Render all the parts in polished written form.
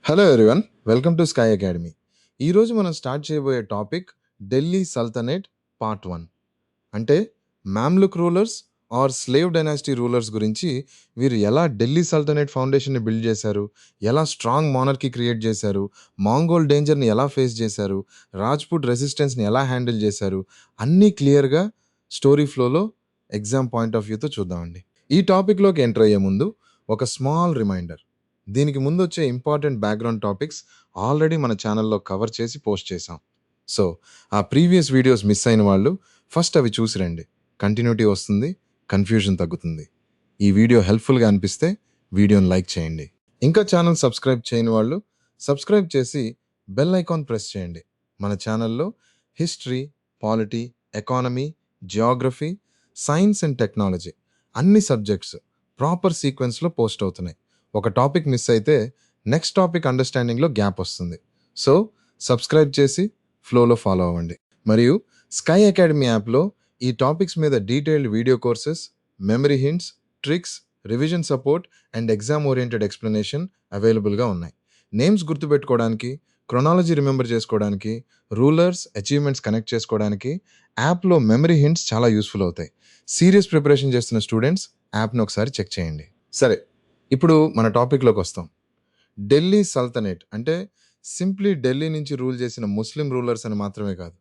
Hello everyone, welcome to sky academy. ఈరోజు మనం start చేయబోయే టాపిక్ ఢిల్లీ సల్తనేట్ పార్ట్ 1. అంటే Mamluk rulers or slave dynasty rulers గురించి, వీరు ఎలా ఢిల్లీ సల్తనేట్ ఫౌండేషన్‌ని బిల్డ్ చేశారు, ఎలా స్ట్రాంగ్ మానర్కీ క్రియేట్ చేశారు, మాంగోల్ డేంజర్‌ని ఎలా ఫేస్ చేశారు, రాజ్‌పుట్ రెసిస్టెన్స్‌ని ఎలా హ్యాండిల్ చేశారు, అన్నీ క్లియర్‌గా స్టోరీ ఫ్లోలో ఎగ్జామ్ పాయింట్ ఆఫ్ వ్యూతో చూద్దామండి. ఈ టాపిక్‌లోకి ఎంటర్ అయ్యే ముందు ఒక స్మాల్ రిమైండర్. దీనికి ముందొచ్చే ఇంపార్టెంట్ బ్యాక్‌గ్రౌండ్ టాపిక్స్ ఆల్రెడీ మన ఛానెల్‌లో కవర్ చేసి పోస్ట్ చేశాం. సో, ఆ ప్రీవియస్ వీడియోస్ మిస్ అయిన వాళ్ళు ఫస్ట్ అవి చూసి రండి. కంటిన్యూటీ వస్తుంది, కన్‌ఫ్యూజన్ తగ్గుతుంది. ఈ వీడియో హెల్ప్‌ఫుల్‌గా అనిపిస్తే వీడియోని లైక్ చేయండి. ఇంకా ఛానెల్ సబ్స్క్రైబ్ చేయని వాళ్ళు సబ్స్క్రైబ్ చేసి బెల్ ఐకాన్ ప్రెస్ చేయండి. మన ఛానెల్‌లో history, polity, economy, Geography, science and technology అన్ని సబ్జెక్ట్స్ ప్రాపర్ సీక్వెన్స్‌లో పోస్ట్ అవుతున్నాయి. ఒక టాపిక్ మిస్ అయితే నెక్స్ట్ టాపిక్ అండర్స్టాండింగ్‌లో గ్యాప్ వస్తుంది. సో, సబ్స్క్రైబ్ చేసి ఫ్లోలో ఫాలో అవ్వండి. మరియు స్కై అకాడమీ యాప్‌లో ఈ టాపిక్స్ మీద detailed video courses, memory hints, tricks, revision support and exam oriented explanation అవైలబుల్‌గా ఉన్నాయి. నేమ్స్ గుర్తుపెట్టుకోవడానికి, క్రొనాలజీ రిమెంబర్ చేసుకోవడానికి, రూలర్స్, అచీవ్‌మెంట్స్ కనెక్ట్ చేసుకోవడానికి యాప్‌లో మెమరీ హింట్స్ చాలా యూజ్‌ఫుల్ అవుతాయి. సీరియస్ ప్రిపరేషన్ చేస్తున్న స్టూడెంట్స్ యాప్‌ని ఒకసారి చెక్ చేయండి. సరే, ఇప్పుడు మన టాపిక్‌లోకి వస్తాం. ఢిల్లీ సల్తనేట్ అంటే సింప్లీ ఢిల్లీ నుంచి రూల్ చేసిన ముస్లిం రూలర్స్ అని మాత్రమే కాదు.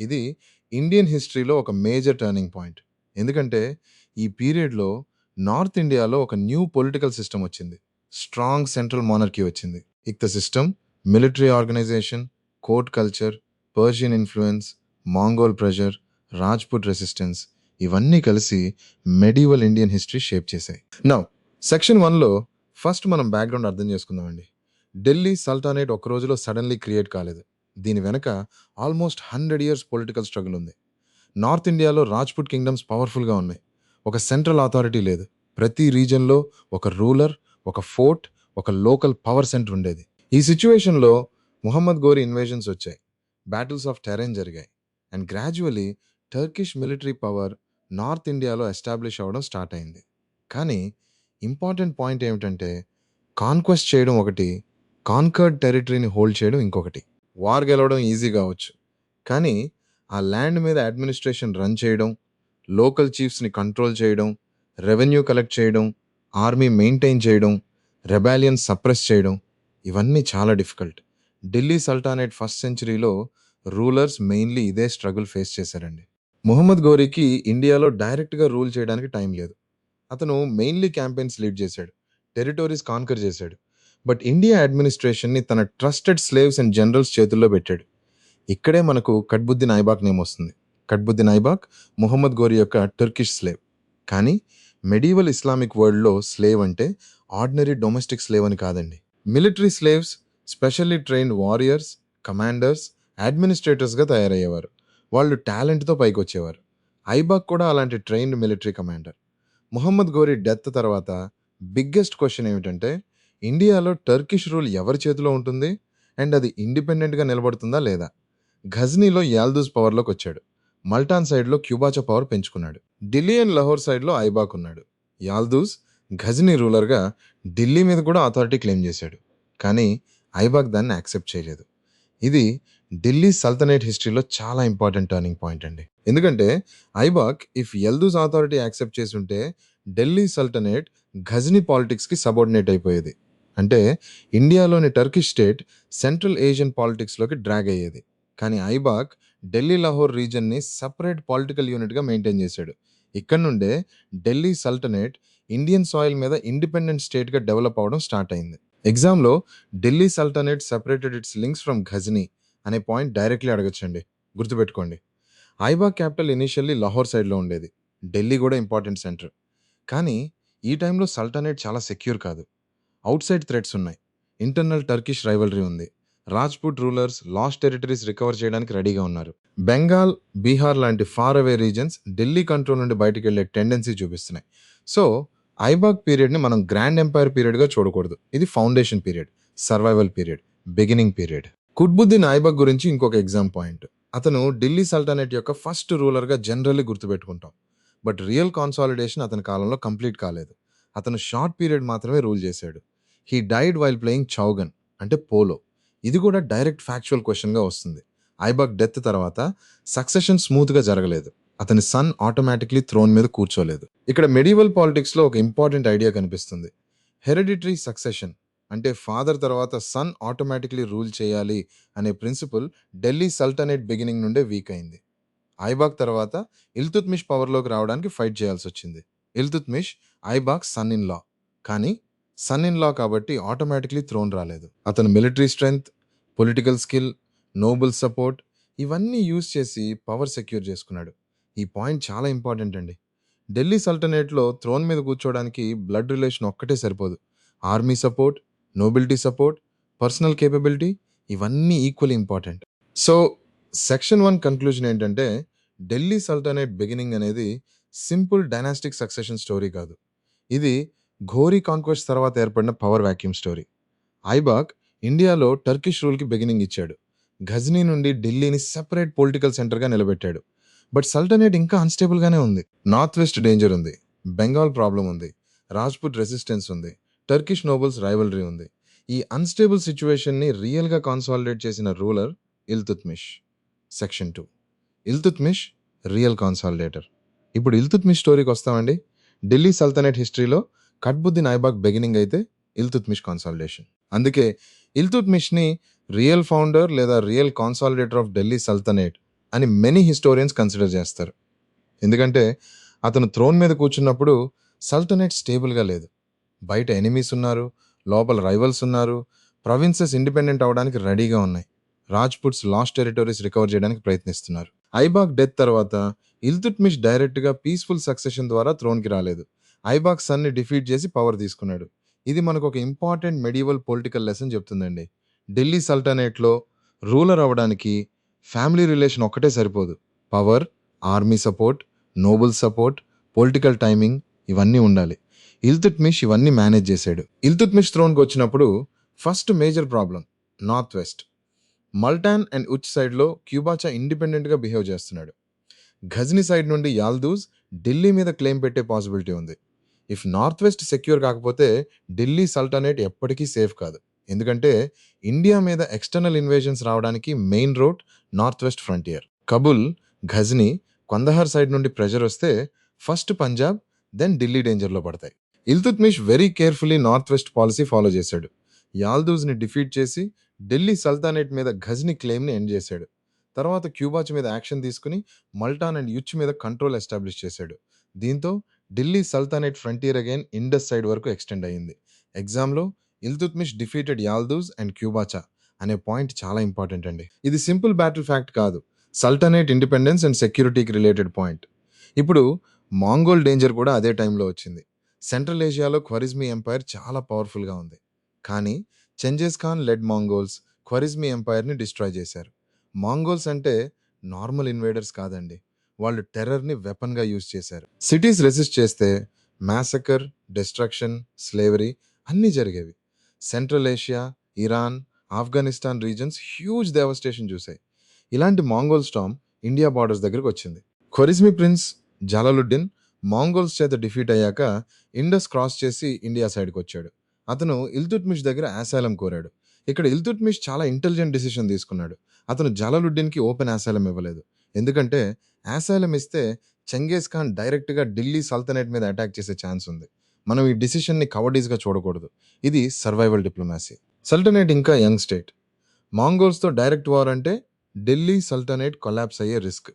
ఇది ఇండియన్ హిస్టరీలో ఒక మేజర్ టర్నింగ్ పాయింట్. ఎందుకంటే ఈ పీరియడ్‌లో నార్త్ ఇండియాలో ఒక న్యూ పొలిటికల్ సిస్టమ్ వచ్చింది. స్ట్రాంగ్ సెంట్రల్ మానర్కీ వచ్చింది. Iqta system, military organisation, court culture, Persian influence, Mongol pressure, Rajput resistance ఇవన్నీ కలిసి మెడివల్ ఇండియన్ హిస్టరీ షేప్ చేశాయి. నౌ సెక్షన్ 1లో ఫస్ట్ మనం బ్యాక్‌గ్రౌండ్ అర్థం చేసుకుందామండి. ఢిల్లీ సల్తనేట్ ఒక రోజులో సడెన్‌లీ క్రియేట్ కాలేదు. దీని వెనక ఆల్మోస్ట్ 100 ఇయర్స్ పొలిటికల్ స్ట్రగుల్ ఉంది. నార్త్ ఇండియాలో రాజ్‌పుట్ కింగ్డమ్స్ పవర్‌ఫుల్‌గా ఉన్నాయి. ఒక సెంట్రల్ అథారిటీ లేదు. ప్రతి రీజియన్‌లో ఒక రూలర్, ఒక ఫోర్ట్, ఒక లోకల్ పవర్ సెంటర్ ఉండేది. ఈ సిట్యుయేషన్‌లో ముహమ్మద్ గోరి ఇన్వేషన్స్ వచ్చాయి. బ్యాటిల్స్ ఆఫ్ టెరైన్ జరిగాయి. And gradually Turkish military power north ఇండియాలో ఎస్టాబ్లిష్ అవ్వడం స్టార్ట్ అయింది. కానీ ఇంపార్టెంట్ పాయింట్ ఏమిటంటే, కాన్క్వెస్ట్ చేయడం ఒకటి, కాన్కర్డ్ టెరిటరీని హోల్డ్ చేయడం ఇంకొకటి. వార్ గెలవడం ఈజీ కావచ్చు, కానీ ఆ ల్యాండ్ మీద అడ్మినిస్ట్రేషన్ రన్ చేయడం, లోకల్ చీఫ్స్‌ని కంట్రోల్ చేయడం, రెవెన్యూ కలెక్ట్ చేయడం, ఆర్మీ మెయింటైన్ చేయడం, రెబాలియన్ సప్రెస్ చేయడం ఇవన్నీ చాలా డిఫికల్ట్. ఢిల్లీ సల్టానేట్ ఫస్ట్ సెంచరీలో రూలర్స్ మెయిన్‌లీ ఇదే స్ట్రగుల్ ఫేస్ చేశారండి. ముహమ్మద్ గోరికి ఇండియాలో డైరెక్ట్‌గా రూల్ చేయడానికి టైం లేదు. అతను మెయిన్‌లీ క్యాంపెయిన్స్ లీడ్ చేశాడు. టెరిటోరీస్ కాన్కర్ చేశాడు. బట్ ఇండియా అడ్మినిస్ట్రేషన్‌ని తన ట్రస్టెడ్ స్లేవ్స్ అండ్ జనరల్స్ చేతుల్లో పెట్టాడు. ఇక్కడే మనకు కట్బుద్దీన్ ఐబాక్ నేమ్ వస్తుంది. కట్బుద్దీన్ ఐబాక్ ముహమ్మద్ గోరి యొక్క టర్కిష్ స్లేవ్. కానీ మెడివల్ ఇస్లామిక్ వరల్డ్‌లో స్లేవ్ అంటే ఆర్డినరీ డొమెస్టిక్ స్లేవ్ అని కాదండి. Military slaves, specially trained warriors, commanders, అడ్మినిస్ట్రేటర్స్‌గా తయారయ్యేవారు. వాళ్ళు టాలెంట్‌తో పైకొచ్చేవారు. ఐబాక్ కూడా అలాంటి ట్రైన్డ్ మిలిటరీ కమాండర్. ముహమ్మద్ గోరి డెత్ తర్వాత బిగ్గెస్ట్ క్వశ్చన్ ఏమిటంటే, ఇండియాలో టర్కిష్ రూల్ ఎవరి చేతిలో ఉంటుంది అండ్ అది ఇండిపెండెంట్‌గా నిలబడుతుందా లేదా? ఘజ్నీలో యాల్దూజ్ పవర్‌లోకి వచ్చాడు. మల్టాన్ సైడ్‌లో క్యూబాచా పవర్ పెంచుకున్నాడు. ఢిల్లీ అండ్ లాహోర్ సైడ్‌లో ఐబాక్ ఉన్నాడు. యాల్దూజ్ ఘజ్నీ రూలర్‌గా ఢిల్లీ మీద కూడా అథారిటీ క్లెయిమ్ చేశాడు. కానీ ఐబాక్ దాన్ని యాక్సెప్ట్ చేయలేదు. ఇది ఢిల్లీ సల్తనేట్ హిస్టరీలో చాలా ఇంపార్టెంట్ టర్నింగ్ పాయింట్ అండి. ఎందుకంటే Aibak if Yalduz authority accept చేసుంటే ఢిల్లీ సల్టనేట్ ఘజ్నీ పాలిటిక్స్‌కి సబార్డినేట్ అయిపోయేది. అంటే ఇండియాలోని టర్కిష్ స్టేట్ సెంట్రల్ ఏషియన్ పాలిటిక్స్‌లోకి డ్రాగ్ అయ్యేది. కానీ ఐబాక్ ఢిల్లీ లాహోర్ రీజియన్‌ని సెపరేట్ పొలిటికల్ యూనిట్‌గా మెయింటైన్ చేశాడు. ఇక్కడ నుండే ఢిల్లీ సల్టనేట్ ఇండియన్ సాయిల్ మీద ఇండిపెండెంట్ స్టేట్‌గా డెవలప్ అవ్వడం స్టార్ట్ అయింది. ఎగ్జామ్‌లో Delhi sultanate separated its links from Ghazni అనే పాయింట్ డైరెక్ట్‌లీ అడగొచ్చండి. గుర్తుపెట్టుకోండి. ఐబాక్ క్యాపిటల్ ఇనీషియల్లీ లాహోర్ సైడ్‌లో ఉండేది. ఢిల్లీ కూడా ఇంపార్టెంట్ సెంటర్. కానీ ఈ టైంలో సల్టనేట్ చాలా సెక్యూర్ కాదు. ఔట్‌సైడ్ థ్రెట్స్ ఉన్నాయి. ఇంటర్నల్ టర్కిష్ రైవల్రీ ఉంది. Rajput rulers lost territories recover చేయడానికి రెడీగా ఉన్నారు. బెంగాల్, బీహార్ లాంటి far away regions Delhi control నుండి బయటికెళ్లే టెండెన్సీ చూపిస్తున్నాయి. సో, ఐబాక్ పీరియడ్‌ని మనం గ్రాండ్ ఎంపైర్ పీరియడ్‌గా చూడకూడదు. ఇది foundation period, survival period, beginning period. Qutbuddin Aibak గురించి ఇంకొక ఎగ్జామ్ పాయింట్. అతను ఢిల్లీ సల్టనేట్ యొక్క ఫస్ట్ రూలర్‌గా జనరల్లీ గుర్తుపెట్టుకుంటాం. బట్ రియల్ కాన్సాలిడేషన్ అతని కాలంలో కంప్లీట్ కాలేదు. అతను షార్ట్ పీరియడ్ మాత్రమే రూల్ చేశాడు. He died while playing chaugan. అంటే పోలో. ఇది కూడా డైరెక్ట్ ఫ్యాక్చువల్ క్వెషన్‌గా వస్తుంది. ఐబాక్ డెత్ తర్వాత సక్సెషన్ స్మూత్‌గా జరగలేదు. అతని సన్ ఆటోమేటిక్‌లీ థ్రోన్ మీద కూర్చోలేదు. ఇక్కడ మెడివల్ పాలిటిక్స్‌లో ఒక ఇంపార్టెంట్ ఐడియా కనిపిస్తుంది. హెరిడిటరీ సక్సెషన్ అంటే ఫాదర్ తర్వాత సన్ ఆటోమేటిక్‌లీ రూల్ చేయాలి అనే ప్రిన్సిపల్ ఢిల్లీ సల్టనేట్ బిగినింగ్ నుండే వీక్ అయింది. ఐబాక్ తర్వాత ఇల్తుత్మిష్ పవర్‌లోకి రావడానికి ఫైట్ చేయాల్సొచ్చింది. Iltutmish Aibak son in law. కానీ సన్ ఇన్ లా కాబట్టి ఆటోమేటిక్‌లీ థ్రోన్ రాలేదు. అతను military strength, political skill, noble support ఇవన్నీ యూజ్ చేసి పవర్ సెక్యూర్ చేసుకున్నాడు. ఈ పాయింట్ చాలా ఇంపార్టెంట్ అండి. ఢిల్లీ సల్టనేట్‌లో థ్రోన్ మీద కూర్చోవడానికి బ్లడ్ రిలేషన్ ఒక్కటే సరిపోదు. Army support, nobility support, personal capability ఇవన్నీ equally important. So, section 1 conclusion ఏంటంటే, ఢిల్లీ సల్టనేట్ బిగినింగ్ అనేది సింపుల్ డైనాస్టిక్ సక్సెషన్ స్టోరీ కాదు. ఇది ఘోరీ కాంక్వెస్ట్ తర్వాత ఏర్పడిన పవర్ వాక్యూమ్ స్టోరీ. ఐబాక్ ఇండియాలో టర్కిష్ రూల్‌కి బిగినింగ్ ఇచ్చాడు. ఘజ్నీ నుండి ఢిల్లీని సెపరేట్ పొలిటికల్ సెంటర్‌గా నిలబెట్టాడు. బట్ సల్టనేట్ ఇంకా అన్‌స్టేబుల్‌గానే ఉంది. నార్త్ వెస్ట్ డేంజర్ ఉంది. బెంగాల్ ప్రాబ్లమ్ ఉంది. రాజ్‌పుట్ రెసిస్టెన్స్ ఉంది. టర్కిష్ నోబుల్స్ రైవల్రీ ఉంది. ఈ అన్‌స్టేబుల్ సిట్యుయేషన్‌ని రియల్‌గా కన్సాలిడేట్ చేసిన ruler Iltutmish. Section 2 Iltutmish real consolidator. ఇప్పుడు ఇల్తుత్మిష్ స్టోరీకి వస్తామండి. ఢిల్లీ సల్తనేట్ హిస్టరీలో కట్బుద్దీన్ ఐబాక్ బిగినింగ్ అయితే ఇల్తుత్మిష్ కన్సాలిడేషన్. అందుకే ఇల్తుత్మిష్‌ని రియల్ ఫౌండర్ లేదా రియల్ కన్సాలిడేటర్ ఆఫ్ ఢిల్లీ సల్తనేట్ అని మెనీ హిస్టోరియన్స్ కన్సిడర్ చేస్తారు. ఎందుకంటే అతను థ్రోన్ మీద కూర్చున్నప్పుడు సల్తనేట్ స్టేబుల్‌గా లేదు. బయట ఎనిమీస్ ఉన్నారు, లోపల రైవల్స్ ఉన్నారు, ప్రావిన్సెస్ ఇండిపెండెంట్ అవ్వడానికి రెడీగా ఉన్నాయి. రాజ్‌పుట్స్ లాస్ట్ టెరిటరీస్ రికవర్ చేయడానికి ప్రయత్నిస్తున్నారు. ఐబాక్ డెత్ తర్వాత ఇల్తుట్మిష్ డైరెక్ట్‌గా పీస్‌ఫుల్ సక్సెషన్ ద్వారా థ్రోన్‌కి రాలేదు. ఐబాక్ సన్‌ని డిఫీట్ చేసి పవర్ తీసుకున్నాడు. ఇది మనకు ఒక ఇంపార్టెంట్ మెడివల్ పొలిటికల్ లెసన్ చెప్తుందండి. ఢిల్లీ సల్టనేట్‌లో రూలర్ అవ్వడానికి ఫ్యామిలీ రిలేషన్ ఒక్కటే సరిపోదు. Power, army support, noble support, political timing ఇవన్నీ ఉండాలి. ఇల్తుట్మిష్ ఇవన్నీ మేనేజ్ చేశాడు. ఇల్తుట్మిష్ థ్రోన్‌కి వచ్చినప్పుడు first major problem north west. Multan and Uch సైడ్‌లో క్యూబాచా ఇండిపెండెంట్‌గా బిహేవ్ చేస్తున్నాడు. ఘజ్నీ సైడ్ నుండి యాల్దూజ్ ఢిల్లీ మీద క్లెయిమ్ పెట్టే పాసిబిలిటీ ఉంది. ఇఫ్ నార్త్ వెస్ట్ సెక్యూర్ కాకపోతే ఢిల్లీ సల్టనేట్ ఎప్పటికీ సేఫ్ కాదు. ఎందుకంటే ఇండియా మీద ఎక్స్టర్నల్ ఇన్వేజన్స్ రావడానికి main road north west frontier. Kabul, Ghazni, Kandahar side నుండి ప్రెషర్ వస్తే ఫస్ట్ పంజాబ్, దెన్ ఢిల్లీ డేంజర్లో పడతాయి. Iltutmish very carefully north west policy follow చేశాడు. యాల్దూజ్ని డిఫీట్ చేసి ఢిల్లీ సల్తానేట్ మీద ఘజ్నీ క్లెయిమ్ని ఎండ్ చేశాడు. తర్వాత క్యూబాచ్ మీద యాక్షన్ తీసుకుని మల్టాన్ అండ్ యుచ్ మీద కంట్రోల్ ఎస్టాబ్లిష్ చేశాడు. దీంతో Delhi sultanate frontier again Indus side వరకు ఎక్స్టెండ్ అయ్యింది. ఎగ్జామ్లో ఇల్తుత్మిష్ డిఫీటెడ్ యాల్దూజ్ అండ్ క్యూబాచా అనే పాయింట్ చాలా ఇంపార్టెంట్ అండి. ఇది సింపుల్ బ్యాటిల్ ఫ్యాక్ట్ కాదు, సల్టనేట్ ఇండిపెండెన్స్ అండ్ సెక్యూరిటీకి రిలేటెడ్ పాయింట్. ఇప్పుడు మాంగోల్ డేంజర్ కూడా అదే టైంలో వచ్చింది. సెంట్రల్ ఏషియాలో ఖ్వరిజ్మీ ఎంపైర్ చాలా పవర్ఫుల్గా ఉంది. కానీ Genghis Khan led Mongols Khwarizmi ఎంపైర్ని డిస్ట్రాయ్ చేశారు. మాంగోల్స్ అంటే నార్మల్ ఇన్వేడర్స్ కాదండి. వాళ్ళు టెర్రర్‌ని వెపన్‌గా యూజ్ చేశారు. సిటీస్ రెసిస్ట్ చేస్తే మ్యాసకర్, డిస్ట్రక్షన్, స్లేవరీ అన్నీ జరిగేవి. Central Asia, Iran, Afghanistan regions huge devastation చూసాయి. ఇలాంటి మాంగోల్ స్టార్మ్ ఇండియా బార్డర్స్ దగ్గరకు వచ్చింది. ఖొరిజ్మీ ప్రిన్స్ జలాలుద్దీన్ మాంగోల్స్ చేత డిఫీట్ అయ్యాక ఇండస్ క్రాస్ చేసి ఇండియా సైడ్కి వచ్చాడు. అతను ఇల్తుట్మిష్ దగ్గర ఆశాలం కోరాడు. ఇక్కడ ఇల్తుట్మిష్ చాలా ఇంటెలిజెంట్ డిసిషన్ తీసుకున్నాడు. అతను జలాలుద్దీన్‌కి ఓపెన్ ఆశాలం ఇవ్వలేదు. ఎందుకంటే ఆశాలం ఇస్తే చెంగేజ్ ఖాన్ డైరెక్ట్‌గా ఢిల్లీ సల్తనేట్ మీద అటాక్ చేసే ఛాన్స్ ఉంది. మనం ఈ డిసిషన్‌ని కవర్డీస్‌గా చూడకూడదు. ఇది సర్వైవల్ డిప్లొమాసీ. సల్టనేట్ ఇంకా యంగ్ స్టేట్. మాంగోల్స్‌తో డైరెక్ట్ వార్ అంటే ఢిల్లీ సల్టనేట్ కొలాప్స్ అయ్యే risk.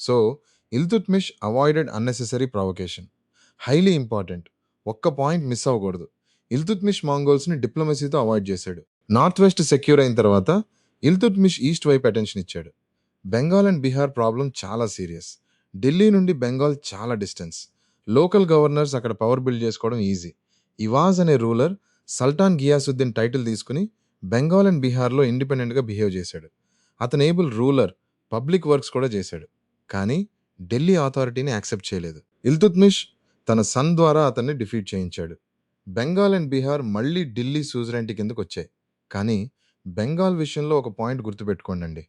So, Iltutmish avoided unnecessary provocation. Highly important. ఒక్క పాయింట్ మిస్ అవ్వకూడదు. ఇల్తుట్మిష్ మాంగోల్స్‌ని డిప్లొమసీతో అవాయిడ్ చేశాడు. నార్త్ వెస్ట్ సెక్యూర్ అయిన తర్వాత ఇల్తుట్మిష్ ఈస్ట్ వైపు అటెన్షన్ ఇచ్చాడు. బెంగాల్ అండ్ బీహార్ ప్రాబ్లం చాలా సీరియస్. ఢిల్లీ నుండి బెంగాల్ చాలా డిస్టెన్స్. లోకల్ గవర్నర్స్ అక్కడ పవర్ బిల్డ్ చేసుకోవడం ఈజీ. ఇవాజ్ అనే రూలర్ సల్టాన్ గియాసుద్దీన్ టైటిల్ తీసుకుని బెంగాల్ అండ్ బీహార్లో ఇండిపెండెంట్‌గా బిహేవ్ చేశాడు. అతను ఏబుల్ రూలర్, పబ్లిక్ వర్క్స్ కూడా చేశాడు. కానీ ఢిల్లీ అథారిటీని యాక్సెప్ట్ చేయలేదు. ఇల్తుత్మిష్ తన సన్ ద్వారా అతన్ని డిఫీట్ చేయించాడు. బెంగాల్ అండ్ బీహార్ మళ్ళీ ఢిల్లీ సూజరైనిటీ కిందకు వచ్చాయి. కానీ బెంగాల్ విషయంలో ఒక పాయింట్ గుర్తుపెట్టుకోండి.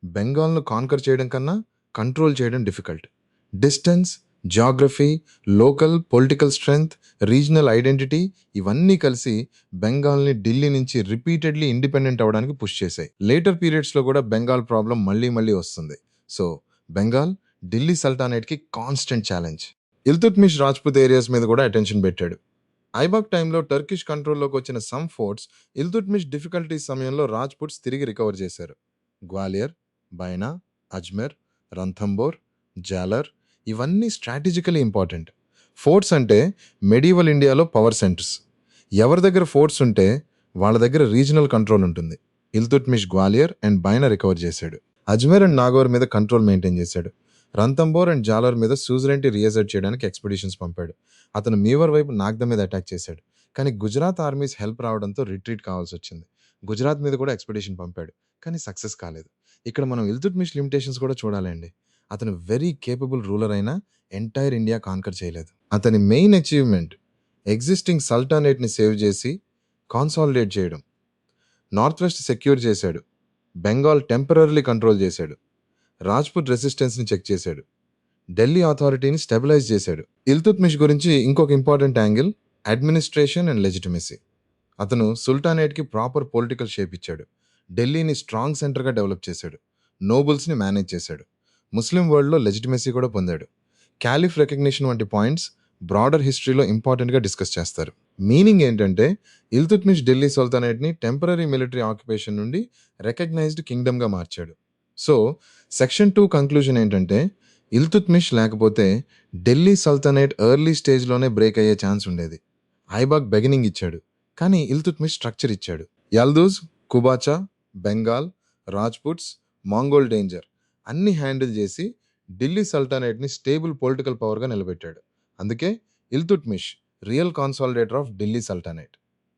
బెంగాల్ను కాన్కర్ చేయడం కన్నా కంట్రోల్ చేయడం difficult. Distance, geography, local political strength, regional identity ఇవన్నీ కలిసి బెంగాల్ని ఢిల్లీ నుంచి రిపీటెడ్లీ ఇండిపెండెంట్ అవ్వడానికి పుష్ చేశాయి. లేటర్ పీరియడ్స్లో కూడా బెంగాల్ ప్రాబ్లం మళ్ళీ మళ్ళీ వస్తుంది. సో బెంగాల్ ఢిల్లీ సల్తానేట్కి constant challenge. Iltutmish Rajput areas మీద కూడా అటెన్షన్ పెట్టాడు. ఐబాక్ టైంలో టర్కిష్ కంట్రోల్లోకి వచ్చిన సమ్ ఫోర్ట్స్ ఇల్తుత్మిష్ డిఫికల్టీస్ సమయంలో రాజ్పుట్స్ తిరిగి రికవర్ చేశారు. గ్వాలియర్, బైనా, అజ్మేర్, రంథంబోర్, జాలర్ ఇవన్నీ స్ట్రాటజికలీ ఇంపార్టెంట్. ఫోర్ట్స్ అంటే మెడివల్ ఇండియాలో పవర్ సెంటర్స్. ఎవరి దగ్గర ఫోర్ట్స్ ఉంటే వాళ్ళ దగ్గర రీజనల్ కంట్రోల్ ఉంటుంది. ఇల్తుత్మిష్ గ్వాలియర్ అండ్ బైనా రికవర్ చేశాడు. అజ్మేర్ అండ్ నాగోర్ మీద కంట్రోల్ మెయింటైన్ చేశాడు. రంథంబోర్ అండ్ జాలర్ మీద సూజరెంటీ రియజర్ట్ చేయడానికి ఎక్స్పెడిషన్స్ పంపాడు. అతను మీవర్ వైపు నాగ్దా మీద అటాక్ చేశాడు. కానీ గుజరాత్ ఆర్మీస్ హెల్ప్ రావడంతో రిట్రీట్ కావాల్సి వచ్చింది. గుజరాత్ మీద కూడా ఎక్స్పెడిషన్ పంపాడు, కానీ సక్సెస్ కాలేదు. ఇక్కడ మనం ఇల్తుత్మిష్ లిమిటేషన్స్ కూడా చూడాలండి. అతను వెరీ కేపబుల్ రూలర్ అయినా ఎంటైర్ ఇండియా కాన్కర్ చేయలేదు. అతని మెయిన్ అచీవ్మెంట్ ఎగ్జిస్టింగ్ సల్టానేట్ని సేవ్ చేసి కాన్సాలిడేట్ చేయడం. నార్త్ వెస్ట్ సెక్యూర్ చేశాడు. బెంగాల్ టెంపరరీ కంట్రోల్ చేశాడు. రాజ్పుట్ రెసిస్టెన్స్ని చెక్ చేశాడు. ఢిల్లీ అథారిటీని స్టెబిలైజ్ చేశాడు. ఇల్తుత్మిష్ గురించి ఇంకొక important angle administration and legitimacy. అతను సుల్తానేట్కి ప్రాపర్ పొలిటికల్ షేప్ ఇచ్చాడు. ఢిల్లీని స్ట్రాంగ్ సెంటర్గా డెవలప్ చేశాడు. నోబుల్స్ని మేనేజ్ చేశాడు. ముస్లిం వరల్డ్లో లెజిటిమసీ కూడా పొందాడు. క్యాలిఫ్ రికగ్నిషన్ వంటి పాయింట్స్ బ్రాడర్ హిస్టరీలో ఇంపార్టెంట్గా డిస్కస్ చేస్తారు. మీనింగ్ ఏంటంటే ఇల్తుత్మిష్ ఢిల్లీ సుల్తానేట్ని టెంపరరీ మిలిటరీ ఆక్యుపేషన్ నుండి రికగ్నైజ్డ్ కింగ్డమ్గా మార్చాడు. సో సెక్షన్ 2 కంక్లూజన్ ఏంటంటే ఇల్తుత్మిష్ లేకపోతే ఢిల్లీ సల్తనేట్ ఎర్లీ స్టేజ్లోనే బ్రేక్ అయ్యే ఛాన్స్ ఉండేది. ఐబాక్ బెగినింగ్ ఇచ్చాడు, కానీ ఇల్తుత్మిష్ స్ట్రక్చర్ ఇచ్చాడు. యల్దూజ్, కుబాచా, బెంగాల్, రాజ్పుట్స్, మాంగోల్ డేంజర్ అన్ని హ్యాండిల్ చేసి ఢిల్లీ సల్తానేట్ని స్టేబుల్ పొలిటికల్ పవర్గా నిలబెట్టాడు. అందుకే Iltutmish real consolidator of Delhi sultanate.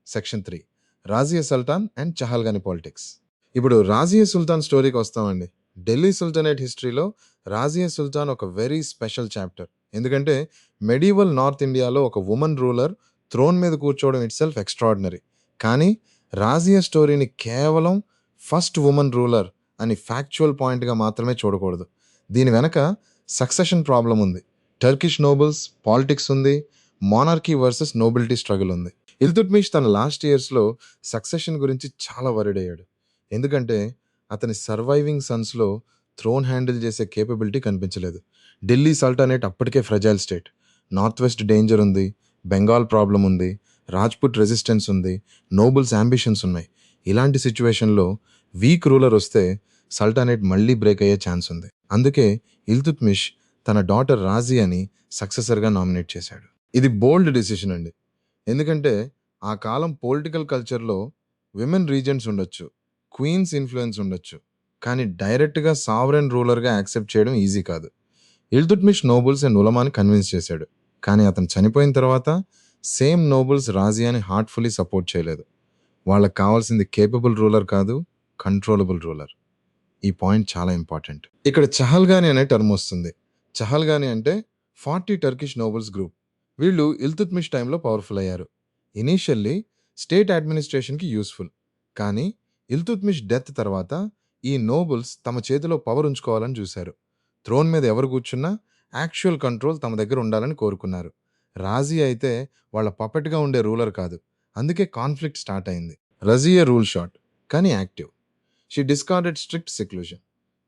Section 3 Razia Sultan and చహల్గాని politics. ఇప్పుడు రాజియా సుల్తాన్ స్టోరీకి వస్తామండి. ఢిల్లీ సుల్తానేట్ హిస్టరీలో రాజియా సుల్తాన్ ఒక వెరీ స్పెషల్ చాప్టర్. ఎందుకంటే మెడివల్ నార్త్ ఇండియాలో ఒక ఉమెన్ రూలర్ థ్రోన్ మీద కూర్చోవడం ఇట్ సెల్ఫ్ ఎక్స్ట్రాడినరీ. కానీ రాజియా స్టోరీని కేవలం ఫస్ట్ ఉమెన్ రూలర్ అని ఫ్యాక్చువల్ పాయింట్గా మాత్రమే చూడకూడదు. దీని వెనక సక్సెషన్ ప్రాబ్లం ఉంది, టర్కిష్ నోబుల్స్ పాలిటిక్స్ ఉంది, మానార్కీ వర్సెస్ నోబిలిటీ స్ట్రగుల్ ఉంది. ఇల్తుత్మిష్ తన లాస్ట్ ఇయర్స్లో సక్సెషన్ గురించి చాలా వరీడ్ అయ్యాడు. ఎందుకంటే అతని సర్వైవింగ్ సన్స్లో థ్రోన్ హ్యాండిల్ చేసే కేపబిలిటీ కనిపించలేదు. ఢిల్లీ సల్టానేట్ అప్పటికే fragile state. North west danger ఉంది, బెంగాల్ ప్రాబ్లం ఉంది, రాజ్పుట్ రెసిస్టెన్స్ ఉంది, నోబుల్స్ అంబిషన్స్ ఉన్నాయి. ఇలాంటి సిచ్యువేషన్లో వీక్ రూలర్ వస్తే సల్టానేట్ మళ్ళీ బ్రేక్ అయ్యే ఛాన్స్ ఉంది. అందుకే ఇల్తుత్మిష్ తన డాటర్ రాజియాని సక్సెసర్గా నామినేట్ చేశాడు. ఇది బోల్డ్ డిసిషన్ అండి. ఎందుకంటే ఆ కాలం పొలిటికల్ కల్చర్లో విమెన్ రీజెంట్స్ ఉండొచ్చు, క్వీన్స్ ఇన్ఫ్లుయెన్స్ ఉండొచ్చు, కానీ డైరెక్ట్గా సావరెన్ రూలర్గా యాక్సెప్ట్ చేయడం ఈజీ కాదు. ఇల్తుత్మిష్ నోబుల్స్ అండ్ ఉలమాని కన్విన్స్ చేశాడు, కానీ అతను చనిపోయిన తర్వాత సేమ్ నోబుల్స్ రాజియాని హార్ట్ఫుల్లీ సపోర్ట్ చేయలేదు. వాళ్ళకి కావాల్సింది కేపబుల్ రూలర్ కాదు, కంట్రోలబుల్ రూలర్. ఈ పాయింట్ చాలా ఇంపార్టెంట్. ఇక్కడ చహల్గాని అనే టర్మ్ వస్తుంది. చహల్గాని అంటే 40 టర్కిష్ నోబుల్స్ గ్రూప్. వీళ్ళు ఇల్తుత్మిష్ టైంలో పవర్ఫుల్ అయ్యారు. ఇనీషియల్లీ స్టేట్ అడ్మినిస్ట్రేషన్కి యూస్ఫుల్, కానీ ఇల్తుత్మిష్ డెత్ తర్వాత ఈ నోబుల్స్ తమ చేతిలో పవర్ ఉంచుకోవాలని చూశారు. థ్రోన్ మీద ఎవరు కూర్చున్నా యాక్చువల్ కంట్రోల్ తమ దగ్గర ఉండాలని కోరుకున్నారు. రాజియా అయితే వాళ్ళ పపెట్గా ఉండే రూలర్ కాదు. అందుకే కాన్ఫ్లిక్ట్ స్టార్ట్ అయింది. రజియా రూల్ షార్ట్ కానీ active. She discarded strict seclusion.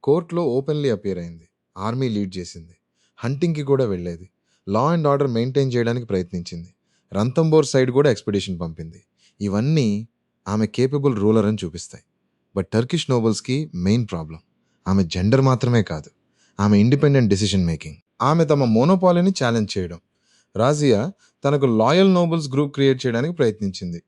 కోర్టులో ఓపెన్లీ అపియర్ అయింది. ఆర్మీ లీడ్ చేసింది. హంటింగ్కి కూడా వెళ్ళేది. లా అండ్ ఆర్డర్ మెయింటైన్ చేయడానికి ప్రయత్నించింది. రంతంబోర్ సైడ్ కూడా ఎక్స్పెడిషన్ పంపింది. ఇవన్నీ ఆమె కేపబుల్ రూలర్ అని చూపిస్తాయి. బట్ టర్కిష్ నోబుల్స్కి మెయిన్ ప్రాబ్లం ఆమె జెండర్ మాత్రమే కాదు, ఆమె ఇండిపెండెంట్ డెసిషన్ మేకింగ్. ఆమె తమ మోనోపాలీని ఛాలెంజ్ చేయడం. రాజియా తనకు లాయల్ నోబుల్స్ గ్రూప్ క్రియేట్ చేయడానికి ప్రయత్నించింది.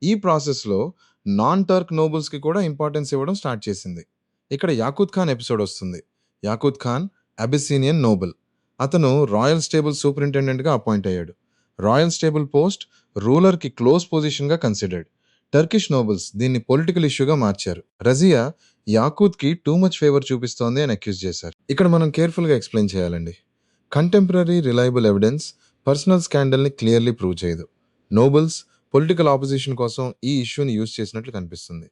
ఈ ప్రాసెస్లో నాన్ టర్క్ నోబుల్స్కి కూడా ఇంపార్టెన్స్ ఇవ్వడం స్టార్ట్ చేసింది. ఇక్కడ యాకూత్ ఖాన్ ఎపిసోడ్ వస్తుంది. Yaqut Khan Abyssinian noble. అతను రాయల్ స్టేబుల్ సూపరింటెండెంట్గా అపాయింట్ అయ్యాడు. రాయల్ స్టేబుల్ పోస్ట్ రూలర్కి క్లోజ్ పొజిషన్గా కన్సిడర్డ్. టర్కిష్ నోబుల్స్ దీన్ని పొలిటికల్ ఇష్యూగా మార్చారు. రజియా యాకూత్కి టూ మచ్ ఫేవర్ చూపిస్తోంది అని అక్యూజ్ చేశారు. ఇక్కడ మనం కేర్ఫుల్గా ఎక్స్ప్లెయిన్ చేయాలండి. కంటెంపరీ రిలయబుల్ ఎవిడెన్స్ పర్సనల్ స్కాండల్ని క్లియర్లీ ప్రూవ్ చేయదు. నోబుల్స్ పొలిటికల్ ఆపోజిషన్ కోసం ఈ ఇష్యూని యూజ్ చేసినట్లు కనిపిస్తుంది.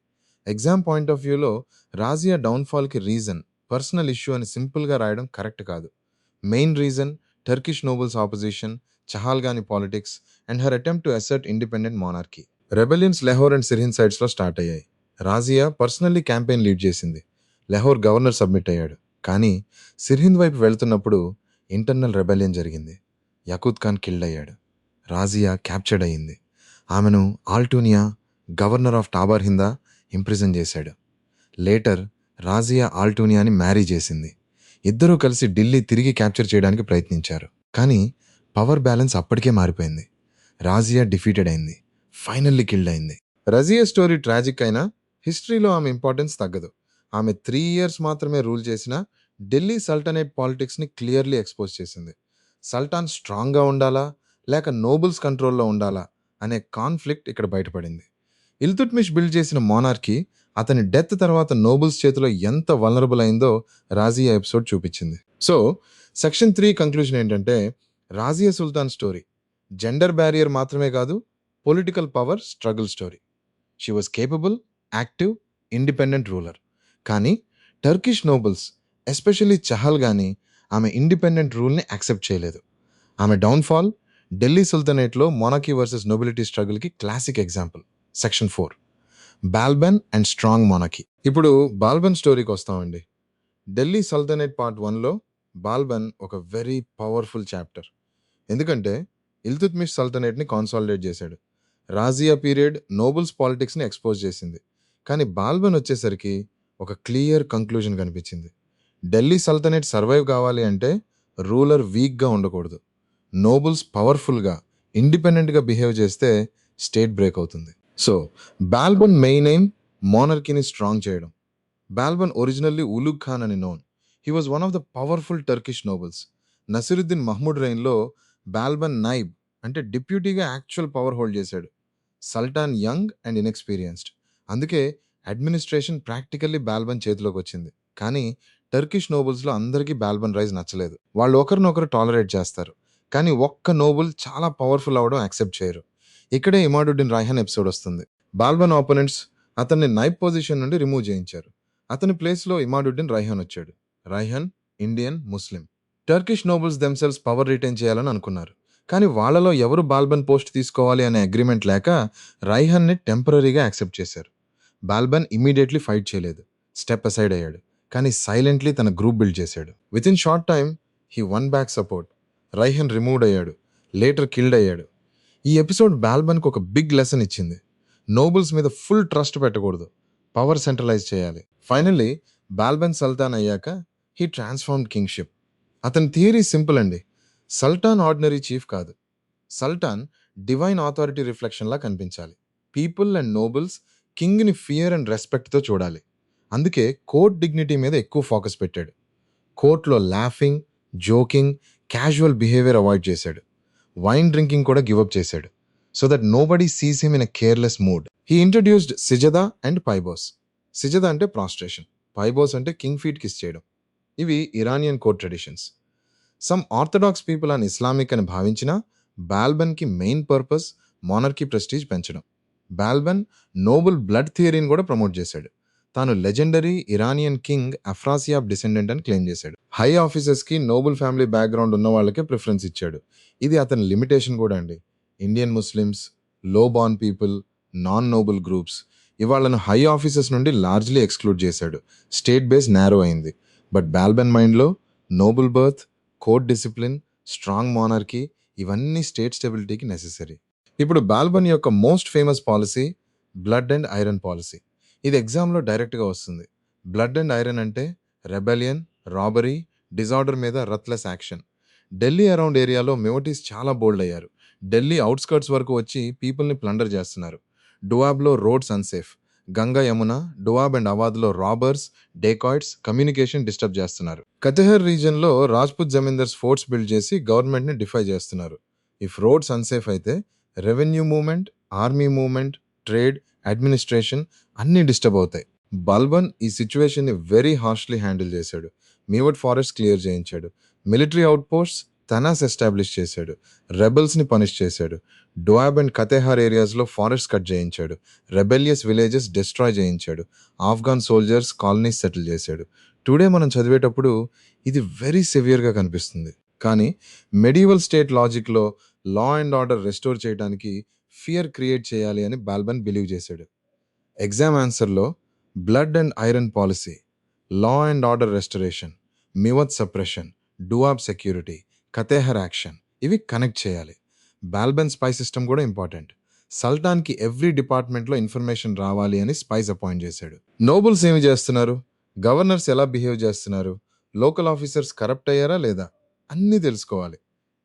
ఎగ్జామ్ పాయింట్ ఆఫ్ వ్యూలో రాజియా డౌన్ఫాల్కి రీజన్ పర్సనల్ ఇష్యూ అని సింపుల్గా రాయడం కరెక్ట్ కాదు. Main reason Turkish nobles' opposition, Chahalgani politics, and her attempt to assert independent monarchy. Rebellions Lahore and Sirhind సైడ్స్లో స్టార్ట్ అయ్యాయి. రాజియా పర్సనల్లీ క్యాంపెయిన్ లీడ్ చేసింది. లెహోర్ గవర్నర్ సబ్మిట్ అయ్యాడు. కానీ సిర్హింద్ వైపు వెళ్తున్నప్పుడు ఇంటర్నల్ రెబెలియన్ జరిగింది. యకూత్ ఖాన్ కిల్డ్ అయ్యాడు. రాజియా క్యాప్చర్డ్ అయ్యింది. ఆమెను ఆల్టూనియా, గవర్నర్ ఆఫ్ టాబార్ హిందా, ఇంప్రిజన్ చేశాడు. లేటర్ రాజియా ఆల్టూనియాని మ్యారీ చేసింది. ఇద్దరూ కలిసి ఢిల్లీ తిరిగి క్యాప్చర్ చేయడానికి ప్రయత్నించారు. కానీ పవర్ బ్యాలెన్స్ అప్పటికే మారిపోయింది. రాజియా డిఫీటెడ్ అయింది. ఫైనల్లీ కిల్డ్ అయింది. రజియా స్టోరీ ట్రాజిక్ అయినా హిస్టరీలో ఆమె ఇంపార్టెన్స్ తగ్గదు. ఆమె 3 years మాత్రమే రూల్ చేసిన ఢిల్లీ సల్టనేట్ పాలిటిక్స్ని క్లియర్లీ ఎక్స్పోజ్ చేసింది. సల్టాన్ స్ట్రాంగ్గా ఉండాలా లేక నోబుల్స్ కంట్రోల్లో ఉండాలా అనే కాన్ఫ్లిక్ట్ ఇక్కడ బయటపడింది. ఇల్తుట్మిష్ బిల్డ్ చేసిన మోనార్కీ అతని డెత్ తర్వాత నోబుల్స్ చేతిలో ఎంత వల్నరబుల్ అయిందో రాజియా ఎపిసోడ్ చూపించింది. సో సెక్షన్ 3 కంక్లూజన్ ఏంటంటే Razia Sultan story gender barrier మాత్రమే కాదు, political power struggle story. She was capable, active, independent ruler. కానీ టర్కిష్ నోబుల్స్ ఎస్పెషల్లీ చహల్గానీ ఆమె ఇండిపెండెంట్ రూల్ని యాక్సెప్ట్ చేయలేదు. ఆమె డౌన్ఫాల్ ఢిల్లీ సుల్తనేట్లో మొనార్కీ వర్సెస్ నోబిలిటీ స్ట్రగుల్కి classic example. Section 4 Balban and strong monarchy. ఇప్పుడు బాల్బన్ స్టోరీకి వస్తామండి. ఢిల్లీ సల్తనేట్ పార్ట్ 1లో బాల్బన్ ఒక వెరీ పవర్ఫుల్ చాప్టర్. ఎందుకంటే ఇల్తుత్మిష్ సల్తనేట్ని కాన్సాలిడేట్ చేశాడు. రాజియా పీరియడ్ నోబుల్స్ పాలిటిక్స్ని ఎక్స్పోజ్ చేసింది. కానీ బాల్బన్ వచ్చేసరికి ఒక క్లియర్ కంక్లూజన్ కనిపించింది. ఢిల్లీ సల్తనేట్ సర్వైవ్ కావాలి అంటే రూలర్ వీక్గా ఉండకూడదు. నోబుల్స్ పవర్ఫుల్గా, ఇండిపెండెంట్గా బిహేవ్ చేస్తే స్టేట్ బ్రేక్ అవుతుంది. సో బాల్బన్ మెయిన్ ఎయిమ్ మోనార్కీని స్ట్రాంగ్ చేయడం. బాల్బన్ ఒరిజినల్లీ ఉలుగ్ ఖాన్ అని known. He was one of the powerful Turkish nobles. Nasiruddin Mahmud రెయిన్లో బాల్బన్ నైబ్ అంటే డిప్యూటీగా యాక్చువల్ పవర్ హోల్డ్ చేశాడు. Sultan young and inexperienced. అందుకే అడ్మినిస్ట్రేషన్ ప్రాక్టికల్లీ బాల్బన్ చేతిలోకి వచ్చింది. కానీ టర్కిష్ నోబుల్స్లో అందరికీ బాల్బన్ రైజ్ నచ్చలేదు. వాళ్ళు ఒకరినొకరు టాలరేట్ చేస్తారు, కానీ ఒక్క నోబుల్ చాలా పవర్ఫుల్ అవ్వడం యాక్సెప్ట్ చేయరు. ఇక్కడే ఇమాడుద్దీన్ రైహాన్ ఎపిసోడ్ వస్తుంది. బాల్బన్ ఆపోనెంట్స్ అతన్ని నైబ్ పొజిషన్ నుండి రిమూవ్ చేయించారు. అతని ప్లేస్లో ఇమాడుద్దీన్ రైహాన్ వచ్చాడు. Raihan Indian, Muslim. Turkish nobles themselves power retain చేయాలని అనుకున్నారు. కానీ వాళ్ళలో ఎవరు బాల్బన్ పోస్ట్ తీసుకోవాలి అనే అగ్రిమెంట్ లేక రైహాన్ని టెంపరీగా యాక్సెప్ట్ చేశారు. బాల్బన్ ఇమీడియట్లీ ఫైట్ చేయలేదు, స్టెప్ అసైడ్ అయ్యాడు. కానీ సైలెంట్లీ తన గ్రూప్ బిల్డ్ చేశాడు. With in short time he one back support. Raihan removed అయ్యాడు, లేటర్ కిల్డ్ అయ్యాడు. ఈ ఎపిసోడ్ బాల్బన్కి ఒక బిగ్ లెసన్ ఇచ్చింది. నోబుల్స్ మీద ఫుల్ ట్రస్ట్ పెట్టకూడదు, పవర్ సెంట్రలైజ్ చేయాలి. ఫైనల్లీ బాల్బన్ సల్తాన్ అయ్యాక హీ ట్రాన్స్ఫార్మ్డ్ కింగ్షిప్. అతని థియరీ సింపుల్ అండి. సల్టాన్ ఆర్డినరీ చీఫ్ కాదు, సల్టాన్ డివైన్ ఆథారిటీ రిఫ్లెక్షన్లా కనిపించాలి. పీపుల్ అండ్ నోబుల్స్ కింగ్ని ఫియర్ అండ్ రెస్పెక్ట్తో చూడాలి. అందుకే కోర్ట్ డిగ్నిటీ మీద ఎక్కువ ఫోకస్ పెట్టాడు. కోర్ట్లో laughing, joking, casual behaviour avoid చేశాడు. వైన్ డ్రింకింగ్ కూడా గివప్ చేశాడు, so that nobody sees him in a careless mood. He introduced sijda and paibos. Sijda అంటే ప్రాస్ట్రేషన్, పైబోస్ అంటే కింగ్ ఫీట్ కిస్ చేయడం. ఇవి Iranian court traditions. Some orthodox people అని ఇస్లామిక్ అని భావించినా బాల్బన్కి మెయిన్ పర్పస్ మోనార్కీ ప్రెస్టీజ్ పెంచడం. బాల్బన్ నోబుల్ బ్లడ్ థియరీని కూడా ప్రమోట్ చేశాడు. తాను legendary Iranian king Afrasiab descendant అని క్లెయిమ్ చేశాడు. హై ఆఫీసర్స్కి నోబుల్ ఫ్యామిలీ బ్యాక్గ్రౌండ్ ఉన్న వాళ్ళకే ప్రిఫరెన్స్ ఇచ్చాడు. ఇది అతని లిమిటేషన్ కూడా అండి. Indian Muslims, low born people, non noble groups ఇవాళ్లను హై ఆఫీసర్స్ నుండి లార్జ్లీ ఎక్స్క్లూడ్ చేశాడు. స్టేట్ బేస్ నేరో అయింది. బట్ బాల్బన్ మైండ్లో noble birth, court discipline, strong monarchy ఇవన్నీ స్టేట్ స్టెబిలిటీకి నెసెసరీ. ఇప్పుడు బాల్బన్ యొక్క most famous policy blood and iron policy. ఇది ఎగ్జామ్లో డైరెక్ట్గా వస్తుంది. బ్లడ్ అండ్ ఐరన్ అంటే రెబెలియన్, రాబరీ, డిజార్డర్ మీద రత్లెస్ యాక్షన్. ఢిల్లీ అరౌండ్ ఏరియాలో మెవటీస్ చాలా బోల్డ్ అయ్యారు. ఢిల్లీ అవుట్స్కర్ట్స్ వరకు వచ్చి పీపుల్ని ప్లండర్ చేస్తున్నారు. డువాబ్లో roads unsafe. Ganga Yamuna, Doab and అవాద్లో రాబర్స్, డేకాయిడ్స్ కమ్యూనికేషన్ డిస్టర్బ్ చేస్తున్నారు. కతెహర్ రీజన్లో రాజ్పుత్ జమీందర్స్ ఫోర్ట్స్ బిల్డ్ చేసి గవర్నమెంట్ని డిఫై చేస్తున్నారు. ఇఫ్ రోడ్స్ అన్సేఫ్ అయితే revenue movement, army movement, trade, administration అన్నీ డిస్టర్బ్ అవుతాయి. బాల్బన్ ఈ సిచ్యువేషన్ని వెరీ హార్ష్లీ హ్యాండిల్ చేశాడు. మీవట్ ఫారెస్ట్ క్లియర్ చేయించాడు. Military outposts thanas establish చేశాడు. రెబెల్స్ని పనిష్ చేశాడు. డువాబ్ అండ్ కతెహార్ ఏరియాస్లో ఫారెస్ట్ కట్ చేయించాడు. రెబెలియస్ విలేజెస్ డిస్ట్రాయ్ చేయించాడు. ఆఫ్ఘన్ సోల్జర్స్ కాలనీస్ సెటిల్ చేశాడు. టుడే మనం చదివేటప్పుడు ఇది వెరీ సివియర్గా కనిపిస్తుంది. కానీ మెడివల్ స్టేట్ లాజిక్లో లా అండ్ ఆర్డర్ రెస్టోర్ చేయడానికి ఫియర్ క్రియేట్ చేయాలి అని బాల్బన్ బిలీవ్ చేశాడు. ఎగ్జామ్ ఆన్సర్లో blood and iron policy, law and order restoration, Mewat suppression, Doab security, Katehar action ఇవి కనెక్ట్ చేయాలి. బాల్బన్ స్పై సిస్టమ్ కూడా ఇంపార్టెంట్. సల్టాన్కి ఎవ్రీ డిపార్ట్మెంట్లో ఇన్ఫర్మేషన్ రావాలి అని స్పైస్ అపాయింట్ చేశాడు. నోబుల్స్ ఏమి చేస్తున్నారు, గవర్నర్స్ ఎలా బిహేవ్ చేస్తున్నారు, లోకల్ ఆఫీసర్స్ కరప్ట్ అయ్యారా లేదా అన్నీ తెలుసుకోవాలి.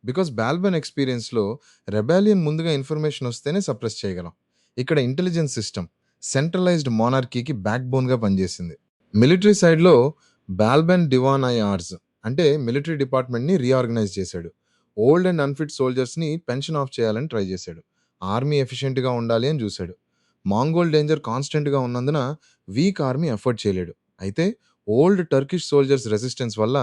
బికాస్ బాల్బన్ ఎక్స్పీరియన్స్లో రెబాలియన్ ముందుగా ఇన్ఫర్మేషన్ వస్తేనే సప్రెస్ చేయగలం. ఇక్కడ ఇంటెలిజెన్స్ సిస్టమ్ సెంట్రలైజ్డ్ మోనార్కీకి బ్యాక్ బోన్గా పనిచేసింది. మిలిటరీ సైడ్లో బాల్బన్ డివాన్ ఐ ఆర్స్ అంటే మిలిటరీ డిపార్ట్మెంట్ని రీఆర్గనైజ్ చేశాడు. ఓల్డ్ అండ్ అన్ఫిట్ సోల్జర్స్ని పెన్షన్ ఆఫ్ చేయాలని ట్రై చేశాడు. ఆర్మీ ఎఫిషియెంట్గా ఉండాలి అని చూశాడు. మాంగోల్ డేంజర్ కాన్స్టెంట్గా ఉన్నందున వీక్ ఆర్మీ ఎఫర్ట్ చేయలేడు. అయితే ఓల్డ్ టర్కిష్ సోల్జర్స్ రెసిస్టెన్స్ వల్ల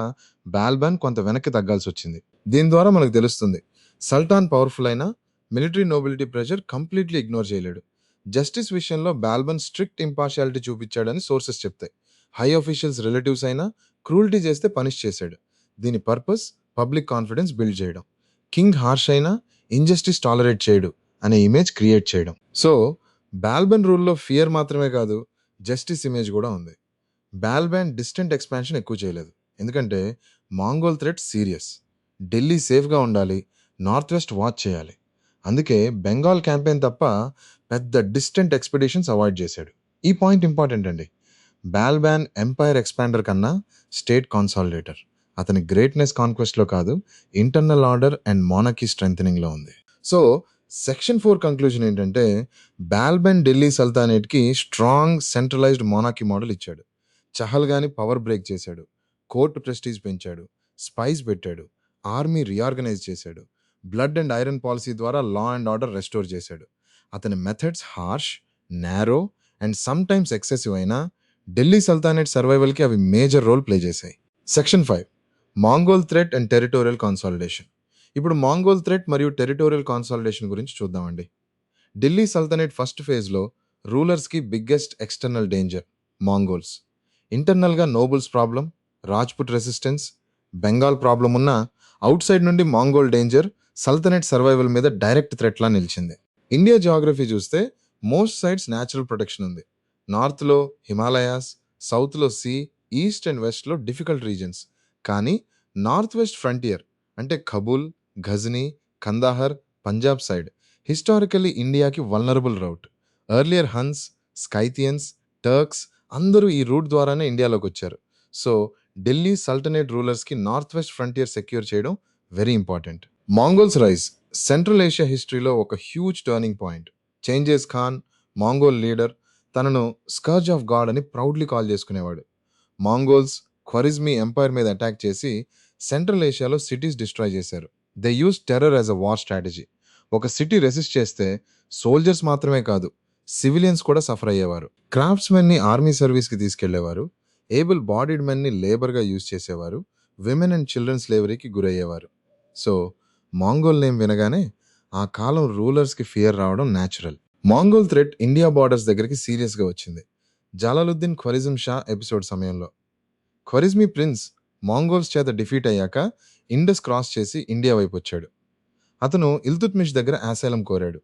బాల్బన్ కొంత వెనక్కి తగ్గాల్సి వచ్చింది. దీని ద్వారా మనకు తెలుస్తుంది సల్టాన్ పవర్ఫుల్ అయినా military nobility pressure completely ignore చేయలేడు. జస్టిస్ విషయంలో బాల్బన్ స్ట్రిక్ట్ ఇంపార్షియాలిటీ చూపించాడని సోర్సెస్ చెప్తాయి. హై ఆఫీషియల్స్ రిలేటివ్స్ అయినా క్రూల్టీ చేస్తే పనిష్ చేశాడు. దీని పర్పస్ పబ్లిక్ కాన్ఫిడెన్స్ బిల్డ్ చేయడం. కింగ్ హార్ష్ అయినా ఇంజస్టిస్ టాలరేట్ చేయడు అనే ఇమేజ్ క్రియేట్ చేయడం. సో బాల్బన్ రూల్లో ఫియర్ మాత్రమే కాదు, జస్టిస్ ఇమేజ్ కూడా ఉంది. బాల్బన్ డిస్టెంట్ ఎక్స్పాన్షన్ ఎక్కువ చేయలేదు, ఎందుకంటే మాంగోల్ థ్రెట్ సీరియస్. ఢిల్లీ సేఫ్గా ఉండాలి, నార్త్ వెస్ట్ వాచ్ చేయాలి. అందుకే బెంగాల్ క్యాంపెయిన్ తప్ప పెద్ద డిస్టెంట్ ఎక్స్పెడిషన్స్ అవాయిడ్ చేశాడు. ఈ పాయింట్ ఇంపార్టెంట్ అండి. బాల్బన్ ఎంపైర్ ఎక్స్పాండర్ కన్నా స్టేట్ కాన్సాలిడేటర్. అతని గ్రేట్నెస్ కాన్క్వెస్ట్లో కాదు, ఇంటర్నల్ ఆర్డర్ అండ్ మోనర్కీ స్ట్రెంథనింగ్లో ఉంది. సో సెక్షన్ 4 కంక్లూజన్ ఏంటంటే బాల్బన్ ఢిల్లీ సల్తానేట్కి స్ట్రాంగ్ సెంట్రలైజ్డ్ మోనార్కీ మోడల్ ఇచ్చాడు. చహల్గాని పవర్ బ్రేక్ చేశాడు, కోర్టు ప్రెస్టీజ్ పెంచాడు, స్పైస్ పెట్టాడు, ఆర్మీ రీఆర్గనైజ్ చేశాడు, బ్లడ్ అండ్ ఐరన్ పాలసీ ద్వారా లా అండ్ ఆర్డర్ రెస్టోర్ చేశాడు. అతని methods harsh, narrow and sometimes excessive అయినా ఢిల్లీ సల్తానేట్ సర్వైవల్కి అవి మేజర్ రోల్ ప్లే చేశాయి. Section 5 Mongol threat and territorial consolidation. ఇప్పుడు మాంగోల్ థ్రెట్ మరియు టెరిటోరియల్ కాన్సాలిడేషన్ గురించి చూద్దామండి. ఢిల్లీ సల్తనేట్ ఫస్ట్ ఫేజ్లో రూలర్స్కి బిగ్గెస్ట్ ఎక్స్టర్నల్ డేంజర్ మాంగోల్స్. ఇంటర్నల్గా nobles problem, Rajput resistance, Bengal problem ఉన్న అవుట్ సైడ్ నుండి మాంగోల్ డేంజర్ సల్తనేట్ సర్వైవల్ మీద డైరెక్ట్ థ్రెట్లా నిలిచింది. ఇండియా జియోగ్రఫీ చూస్తే మోస్ట్ సైడ్స్ న్యాచురల్ ప్రొటెక్షన్ ఉంది. నార్త్లో హిమాలయాస్, సౌత్లో సీ, ఈస్ట్ అండ్ వెస్ట్లో డిఫికల్ట్ రీజన్స్. కానీ నార్త్ వెస్ట్ ఫ్రంటియర్ అంటే కబూల్, ఘజ్నీ, కందాహర్, పంజాబ్ సైడ్ హిస్టారికల్లీ ఇండియాకి vulnerable route. Earlier Huns, Scythians, Turks అందరూ ఈ రూట్ ద్వారానే ఇండియాలోకి వచ్చారు. సో ఢిల్లీ సల్టనేట్ రూలర్స్కి నార్త్ వెస్ట్ ఫ్రంటియర్ సెక్యూర్ చేయడం very important. Mongols rise central Asia హిస్టరీలో ఒక huge turning point. Genghis Khan, Mongol leader, తనను స్కర్జ్ ఆఫ్ గాడ్ అని ప్రౌడ్లీ కాల్ చేసుకునేవాడు. మాంగోల్స్ ఖ్వరిజ్మీ ఎంపైర్ మీద అటాక్ చేసి సెంట్రల్ ఏషియాలో సిటీస్ డిస్ట్రాయ్ చేశారు. They use terror as a war strategy. ఒక సిటీ రెసిస్ట్ చేస్తే సోల్జర్స్ మాత్రమే కాదు, సివిలియన్స్ కూడా సఫర్ అయ్యేవారు. క్రాఫ్ట్స్మెన్ని ఆర్మీ సర్వీస్కి తీసుకెళ్లేవారు, ఏబుల్ బాడీడ్ మెన్ని లేబర్గా యూజ్ చేసేవారు, విమెన్ అండ్ చిల్డ్రన్ స్లేవరీకి గురయ్యేవారు. సో మాంగోల్ నేమ్ వినగానే ఆ కాలం రూలర్స్కి ఫియర్ రావడం natural. Mongol threat India borders దగ్గరికి సీరియస్గా వచ్చింది. జలాలుద్దీన్ ఖ్వరిజం షా ఎపిసోడ్ సమయంలో ఖ్వరిజ్మీ ప్రిన్స్ మాంగోల్స్ చేత డిఫీట్ అయ్యాక ఇండస్ క్రాస్ చేసి ఇండియా వైపు వచ్చాడు. అతను ఇల్తుత్మిష్ దగ్గర ఆసైలం కోరాడు.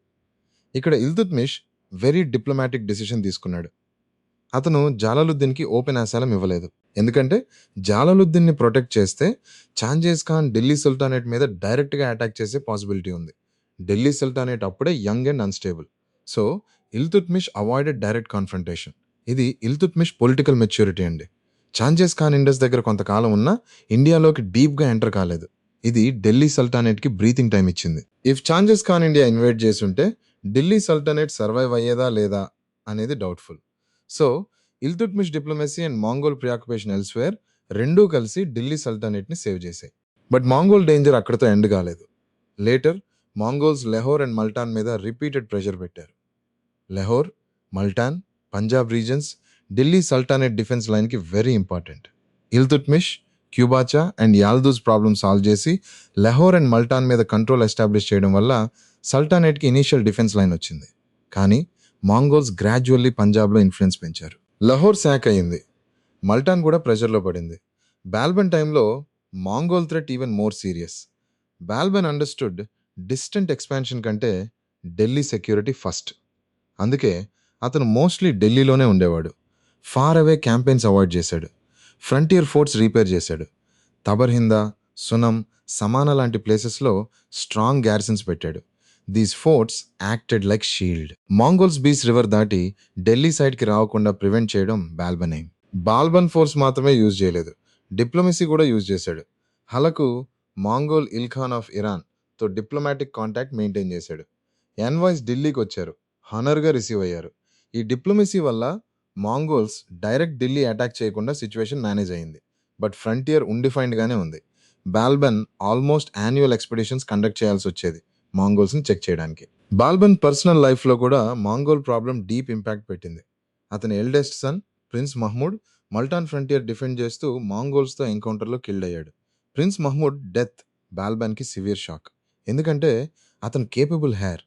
ఇక్కడ ఇల్తుత్మిష్ వెరీ డిప్లొమాటిక్ డెసిషన్ తీసుకున్నాడు. అతను జాలాలుద్దీన్కి ఓపెన్ ఆసైలం ఇవ్వలేదు, ఎందుకంటే జాలాలుద్దీన్ని ప్రొటెక్ట్ చేస్తే చాంగేజ్ ఖాన్ ఢిల్లీ సుల్తానేట్ మీద డైరెక్ట్గా అటాక్ చేసే పాసిబిలిటీ ఉంది. ఢిల్లీ సుల్తానేట్ అప్పుడే young and unstable. So Iltutmish avoided direct confrontation. ఇది ఇల్తుత్మిష్ పొలిటికల్ మెచ్యూరిటీ అండి. చాంగేజ్ ఖాన్ ఇండస్ దగ్గర కొంతకాలం ఉన్నా ఇండియాలోకి డీప్గా ఎంటర్ కాలేదు. ఇది ఢిల్లీ సల్టానేట్కి బ్రీతింగ్ టైం ఇచ్చింది. If Genghis Khan India invade చేసి ఉంటే ఢిల్లీ సల్టానేట్ సర్వైవ్ అయ్యేదా లేదా అనేది doubtful. So Iltutmish diplomacy and Mongol preoccupation elsewhere రెండూ కలిసి ఢిల్లీ సల్టానేట్ని సేవ్ చేశాయి. బట్ మాంగోల్ డేంజర్ అక్కడితో ఎండ్ కాలేదు. Later Mongols Lahore and Multan మీద రిపీటెడ్ ప్రెషర్ పెట్టారు. Lahore, Multan, Punjab regions Delhi sultanate defence లైన్కి very important. Iltutmish, Qubacha and Yildiz problem solve చేసి లెహోర్ అండ్ మల్టాన్ మీద కంట్రోల్ ఎస్టాబ్లిష్ చేయడం వల్ల సల్టానేట్కి ఇనీషియల్ డిఫెన్స్ లైన్ వచ్చింది. కానీ మాంగోల్స్ గ్రాడ్యువల్లీ పంజాబ్లో ఇన్ఫ్లుయెన్స్ పెంచారు. లహోర్ శాక్ అయింది, మల్టాన్ కూడా ప్రెషర్లో పడింది. బాల్బన్ టైంలో Mongol threat even more serious. Balban understood distant expansion కంటే ఢిల్లీ సెక్యూరిటీ ఫస్ట్. అందుకే అతను మోస్ట్లీ ఢిల్లీలోనే ఉండేవాడు. ఫార్ అవే క్యాంపెయిన్స్ అవాయిడ్ చేశాడు. ఫ్రంటియర్ ఫోర్ట్స్ రీపేర్ చేశాడు. తబర్హిందా, సునం, సమానా లాంటి ప్లేసెస్లో స్ట్రాంగ్ గ్యారిసన్స్ పెట్టాడు. These forts acted like shield. Mongols Beas river దాటి ఢిల్లీ సైడ్కి రాకుండా ప్రివెంట్ చేయడం బాల్బన్ ఎయిమ్. బాల్బన్ ఫోర్స్ మాత్రమే యూజ్ చేయలేదు, డిప్లొమసీ కూడా యూజ్ చేశాడు. హలకు మాంగోల్ ఇల్ఖాన్ ఆఫ్ ఇరాన్తో డిప్లొమాటిక్ కాంటాక్ట్ మెయింటైన్ చేశాడు. ఎన్వాయిస్ ఢిల్లీకి వచ్చారు, హానర్గా రిసీవ్ అయ్యారు. ఈ డిప్లొమసీ వల్ల మాంగోల్స్ డైరెక్ట్ ఢిల్లీ అటాక్ చేయకుండా సిచ్యువేషన్ మేనేజ్ అయింది. బట్ ఫ్రంటియర్ ఉండిఫైన్డ్గానే ఉంది. Balban almost annual expeditions conduct చేయాల్సి వచ్చేది మాంగోల్స్ని చెక్ చేయడానికి. బాల్బన్ పర్సనల్ లైఫ్లో కూడా మాంగోల్ ప్రాబ్లం డీప్ ఇంపాక్ట్ పెట్టింది. అతని eldest son prince Mahmud Multan frontier defend చేస్తూ మాంగోల్స్తో ఎన్కౌంటర్లో కిల్డ్ అయ్యాడు. ప్రిన్స్ మహ్మూద్ డెత్ బాల్బన్కి సివియర్ షాక్. ఎందుకంటే అతను కేపబుల్ హెయిర్.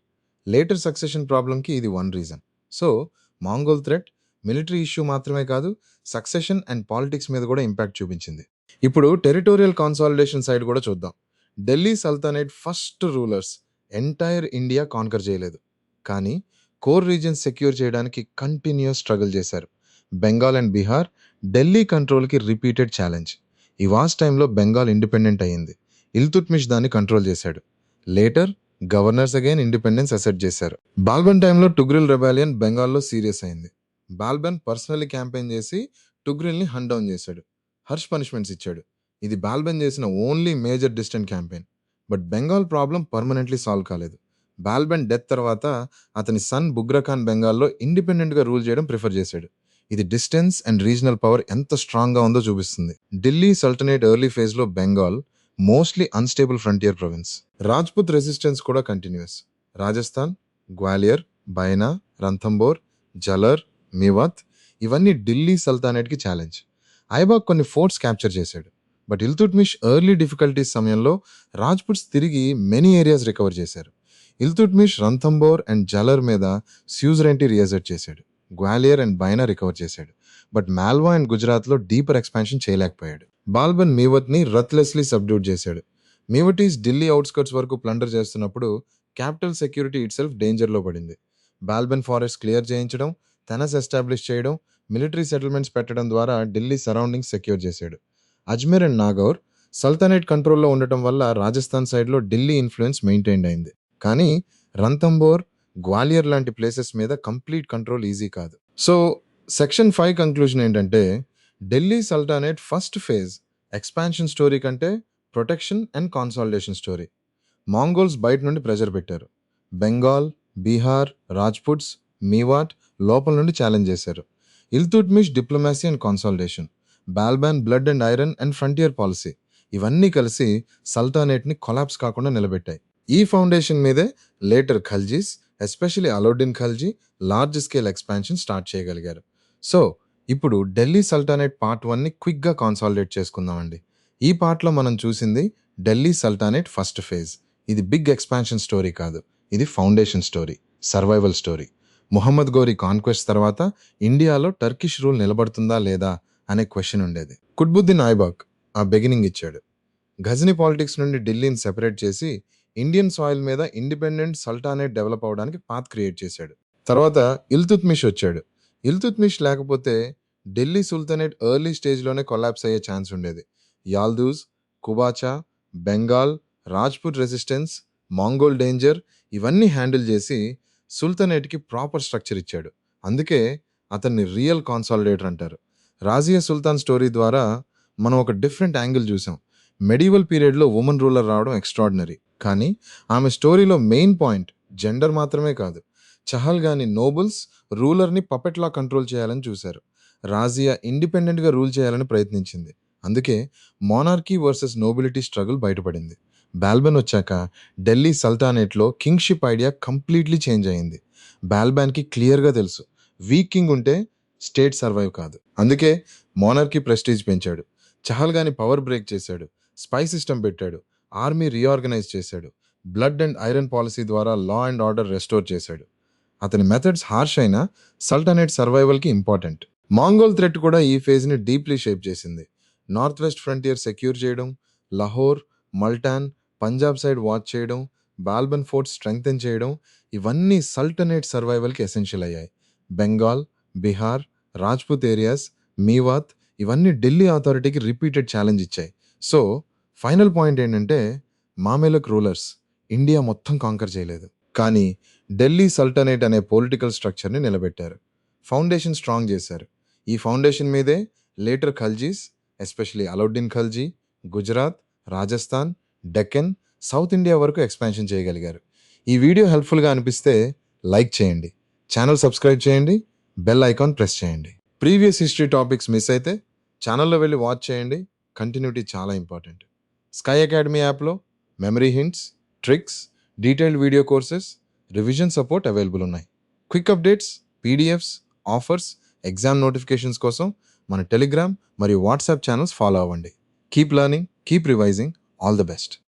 లేటర్ సక్సెషన్ ప్రాబ్లంకి ఇది one reason. So Mongol threat military issue మాత్రమే కాదు, సక్సెషన్ అండ్ పాలిటిక్స్ మీద కూడా ఇంపాక్ట్ చూపించింది. ఇప్పుడు టెరిటోరియల్ కాన్సాలిడేషన్ సైడ్ కూడా చూద్దాం. Delhi sultanate first rulers entire India conquer చేయలేదు, కానీ కోర్ రీజన్స్ సెక్యూర్ చేయడానికి కంటిన్యూస్ స్ట్రగుల్ చేశారు. బెంగాల్ అండ్ బీహార్ ఢిల్లీ కంట్రోల్కి రిపీటెడ్ ఛాలెంజ్. ఈ వాస్ట్ టైంలో బెంగాల్ ఇండిపెండెంట్ అయ్యింది. ఇల్తుత్మిష్ దాన్ని కంట్రోల్ చేశాడు. Later governors again independence assert చేశారు. బాల్బన్ టైంలో టుగ్రిల్ రెబాలియన్ బెంగాల్లో సీరియస్ అయింది. బాల్బన్ పర్సనల్లీ క్యాంపెయిన్ చేసి టుగ్రిల్ని హంట్ డౌన్ చేశాడు, హర్ష్ పనిష్మెంట్స్ ఇచ్చాడు. ఇది బాల్బన్ చేసిన only major distant campaign. But Bengal problem permanently solve కాలేదు. బాల్బన్ డెత్ తర్వాత అతని సన్ బుగ్రాఖాన్ బెంగాల్లో ఇండిపెండెంట్గా రూల్ చేయడం ప్రిఫర్ చేశాడు. ఇది డిస్టెన్స్ అండ్ రీజనల్ పవర్ ఎంత స్ట్రాంగ్గా ఉందో చూపిస్తుంది. ఢిల్లీ సల్టనేట్ ఎర్లీ ఫేజ్లో Bengal mostly unstable frontier province. Rajput resistance కూడా కంటిన్యూస్. రాజస్థాన్, గ్వాలియర్, బైనా, రంథంబోర్, జలర్, మీవాత్ ఇవన్నీ ఢిల్లీ సల్తానేట్కి ఛాలెంజ్. ఐబాక్ కొన్ని ఫోర్ట్స్ క్యాప్చర్ చేశాడు. బట్ ఇల్తుట్మిష్ ఎర్లీ డిఫికల్టీస్ సమయంలో రాజ్పుట్స్ తిరిగి మెనీ ఏరియాస్ రికవర్ చేశారు. ఇల్తుట్మిష్ రంథంబోర్ అండ్ జలర్ మీద స్యూజరెంటీ రియజెట్ చేశాడు. గ్వాలియర్ అండ్ బైనా రికవర్ చేశాడు. బట్ మాల్వా అండ్ గుజరాత్లో డీపర్ ఎక్స్పాన్షన్ చేయలేకపోయాడు. బాల్బన్ మీవత్ని రత్లెస్లీ సబ్డ్యూట్ చేశాడు. మీవటీస్ ఢిల్లీ అవుట్స్కర్ట్స్ వరకు ప్లండర్ చేస్తున్నప్పుడు క్యాపిటల్ సెక్యూరిటీ ఇట్ సెల్ఫ్ డేంజర్లో పడింది. బాల్బన్ ఫారెస్ట్ క్లియర్ చేయించడం, తెనస్ ఎస్టాబ్లిష్ చేయడం, మిలిటరీ సెటిల్మెంట్స్ పెట్టడం ద్వారా ఢిల్లీ సరౌండింగ్స్ సెక్యూర్ చేశాడు. అజ్మీర్ అండ్ నాగౌర్ సల్తనేట్ కంట్రోల్లో ఉండటం వల్ల రాజస్థాన్ సైడ్లో ఢిల్లీ ఇన్ఫ్లుయెన్స్ మెయింటైన్ అయింది. కానీ రంథంబోర్, గ్వాలియర్ లాంటి ప్లేసెస్ మీద కంప్లీట్ కంట్రోల్ ఈజీ కాదు. సో సెక్షన్ 5 కంక్లూజన్ ఏంటంటే Delhi sultanate first phase expansion story కంటే protection and consolidation story. Mongols బయట నుండి ప్రెజర్ పెట్టారు. బెంగాల్, బీహార్, రాజ్పుట్స్, మీవాట్ లోపల నుండి ఛాలెంజ్ చేశారు. Iltutmish diplomacy and consolidation, Balban blood and iron and frontier policy ఇవన్నీ కలిసి సల్తానేట్ని కొలాప్స్ కాకుండా నిలబెట్టాయి. ఈ ఫౌండేషన్ మీదే later Khaljis, especially Alauddin Khalji large scale expansion start చేయగలిగారు. సో ఇప్పుడు ఢిల్లీ సల్టానేట్ పార్ట్ 1ని క్విక్గా కాన్సాలిడేట్ చేసుకుందామండి. ఈ పార్ట్లో మనం చూసింది ఢిల్లీ సల్టానేట్ ఫస్ట్ ఫేజ్. ఇది బిగ్ ఎక్స్పాన్షన్ స్టోరీ కాదు, ఇది foundation story, survival story. Muhammad Ghori conquest తర్వాత ఇండియాలో టర్కిష్ రూల్ నిలబడుతుందా లేదా అనే క్వశ్చన్ ఉండేది. కుత్బుద్దీన్ ఐబాక్ ఆ బిగినింగ్ ఇచ్చాడు. ఘజ్నీ పాలిటిక్స్ నుండి ఢిల్లీని సెపరేట్ చేసి ఇండియన్ సాయిల్ మీద ఇండిపెండెంట్ సల్టానేట్ డెవలప్ అవడానికి పాత్ క్రియేట్ చేశాడు. తర్వాత ఇల్తుత్మిష్ వచ్చాడు. ఇల్తుత్మిష్ లేకపోతే ఢిల్లీ సుల్తానేట్ ఎర్లీ స్టేజ్లోనే కొలాప్స్ అయ్యే ఛాన్స్ ఉండేది. యాల్దూజ్, కుబాచా, బెంగాల్, రాజ్పుట్ రెసిస్టెన్స్, మాంగోల్ డేంజర్ ఇవన్నీ హ్యాండిల్ చేసి సుల్తానేట్కి ప్రాపర్ స్ట్రక్చర్ ఇచ్చాడు. అందుకే అతన్ని రియల్ కాన్సాలిడేటర్ అంటారు. రాజియా సుల్తాన్ స్టోరీ ద్వారా మనం ఒక డిఫరెంట్ యాంగిల్ చూసాం. మెడివల్ పీరియడ్లో ఉమెన్ రూలర్ రావడం ఎక్స్ట్రాడినరీ, కానీ ఆమె స్టోరీలో మెయిన్ పాయింట్ జెండర్ మాత్రమే కాదు. చహల్గాని నోబుల్స్ రూలర్ని పపెట్లా కంట్రోల్ చేయాలని చూశారు. రాజియా ఇండిపెండెంట్గా రూల్ చేయాలని ప్రయత్నించింది. అందుకే మోనార్కీ వర్సెస్ నోబిలిటీ స్ట్రగుల్ బయటపడింది. బాల్బన్ వచ్చాక ఢిల్లీ సల్తానేట్లో కింగ్షిప్ ఐడియా కంప్లీట్లీ చేంజ్ అయింది. బాల్బాన్కి క్లియర్గా తెలుసు, వీక్ కింగ్ ఉంటే స్టేట్ సర్వైవ్ కాదు. అందుకే మోనార్కీ ప్రెస్టీజ్ పెంచాడు. చహల్గాని పవర్ బ్రేక్ చేశాడు, స్పై సిస్టమ్ పెట్టాడు, ఆర్మీ రీఆర్గనైజ్ చేశాడు, బ్లడ్ అండ్ ఐరన్ పాలసీ ద్వారా లా అండ్ ఆర్డర్ రెస్టోర్ చేశాడు. అతని మెథడ్స్ హార్ష్ అయినా సల్టానేట్ సర్వైవల్కి ఇంపార్టెంట్. మాంగోల్ థ్రెట్ కూడా ఈ ఫేజ్ని డీప్లీ షేప్ చేసింది. నార్త్ వెస్ట్ ఫ్రంటియర్ సెక్యూర్ చేయడం, లాహోర్, మల్టాన్, పంజాబ్ సైడ్ వాచ్ చేయడం, బాల్బన్ ఫోర్ట్ స్ట్రెంగ్తెన్ చేయడం ఇవన్నీ సల్టనేట్ సర్వైవల్‌కి ఎసెన్షియల్ అయ్యాయి. బెంగాల్, బీహార్, రాజ్‌పుత్ ఏరియాస్, మీవాత్ ఇవన్నీ ఢిల్లీ అథారిటీకి రిపీటెడ్ ఛాలెంజ్ ఇచ్చాయి. సో, ఫైనల్ పాయింట్ ఏంటంటే మామెలుక్ రూలర్స్ ఇండియా మొత్తం కాంకర్ చేయలేదు. కానీ ఢిల్లీ సల్టనేట్ అనే పొలిటికల్ స్ట్రక్చర్‌ని నిలబెట్టారు. ఫౌండేషన్ స్ట్రాంగ్ చేశారు. ఈ ఫౌండేషన్ మీదే later Khaljis especially Alauddin Khalji Gujarat, Rajasthan, Deccan, south India వరకు ఎక్స్పాన్షన్ చేయగలిగారు. ఈ వీడియో హెల్ప్‌ఫుల్‌గా అనిపిస్తే లైక్ చేయండి. ఛానల్ సబ్స్క్రైబ్ చేయండి. బెల్ ఐకాన్ ప్రెస్ చేయండి. ప్రీవియస్ హిస్టరీ టాపిక్స్ మిస్ అయితే ఛానల్‌లో వెళ్లి వాచ్ చేయండి. కంటిన్యూటీ చాలా ఇంపార్టెంట్. స్కై అకాడమీ యాప్‌లో memory hints, tricks, detailed video courses, revision support available ఉన్నాయి. Quick updates, PDFs, offers, exam notifications కోసం మన టెలిగ్రామ్ మరియు వాట్సాప్ ఛానల్స్ ఫాలో అవ్వండి. Keep learning, keep revising. All the best.